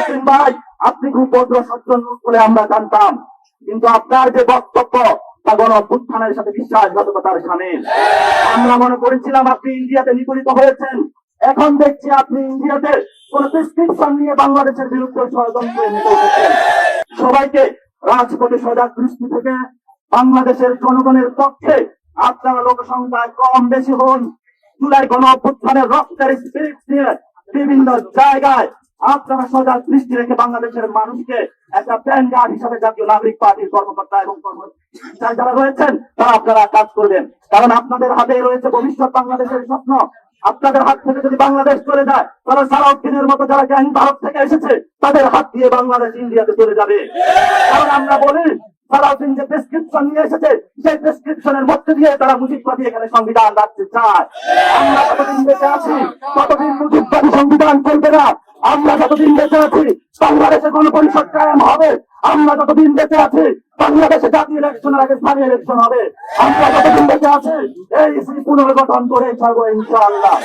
সালাউদ্দিন ভাই, আপনি খুব ভদ্র সজ্জন লোক বলে আমরা জানতাম, কিন্তু আপনার যে বক্তব্য তা গণঅভ্যুত্থানের সাথে বিশ্বাসঘাতকতার শামিল। আমরা মনে করেছিলাম আপনি ইন্ডিয়াতে নিপীড়িত হয়েছেন, এখন দেখছি আপনি ইন্ডিয়াতে কোন প্রেসক্রিপশন নিয়ে বাংলাদেশের বিরুদ্ধে ষড়যন্ত্রে মেতে উঠেছেন। সবাইকে রাজপথে সজাগ দৃষ্টি থেকে বাংলাদেশের জনগণের পক্ষে আপনারা লোক সংখ্যায় কম বেশি হন, জুলাই গণঅভ্যুত্থানের রক্তের স্পিরিট নিয়ে বিভিন্ন জায়গায় আপনারা সজাগ দৃষ্টি রেখে বাংলাদেশের মানুষকে একটা প্যানগার্ড হিসাবে জাতীয় নাগরিক পার্টির কর্মকর্তা এবং কর্মচারী যারা রয়েছেন তারা আপনারা কাজ করবেন, কারণ আপনাদের হাতে রয়েছে ভবিষ্যৎ বাংলাদেশের স্বপ্ন। আপনাদের হাত থেকে যদি বাংলাদেশ চলে যায় তাহলে সালাউদ্দিনের মতো যারা গ্যাং ভারত থেকে এসেছে তাদের হাত দিয়ে বাংলাদেশ ইন্ডিয়াতে চলে যাবে। কারণ আমরা বলি সালাউদ্দিন যে প্রেসক্রিপশন নিয়ে এসেছে সেই প্রেসক্রিপশনের মধ্যে দিয়ে তারা মুজিববাদী এখানে সংবিধান রাখতে চায়। আমরা যতদিন বেঁচে আছি ততদিন মুজিববাদী সংবিধান চলবে না। আমরা যতদিন বেঁচে আছি বাংলাদেশে গণপরিষদ কায়েম হবে। আমরা যতদিন বেঁচে আছি বাংলাদেশে জাতীয় ইলেকশনের আগে স্থানীয় ইলেকশন হবে। আমরা যতদিন বেঁচে আছি এই পুনর্গঠন করে ছাড়বো ইনশাআল্লাহ।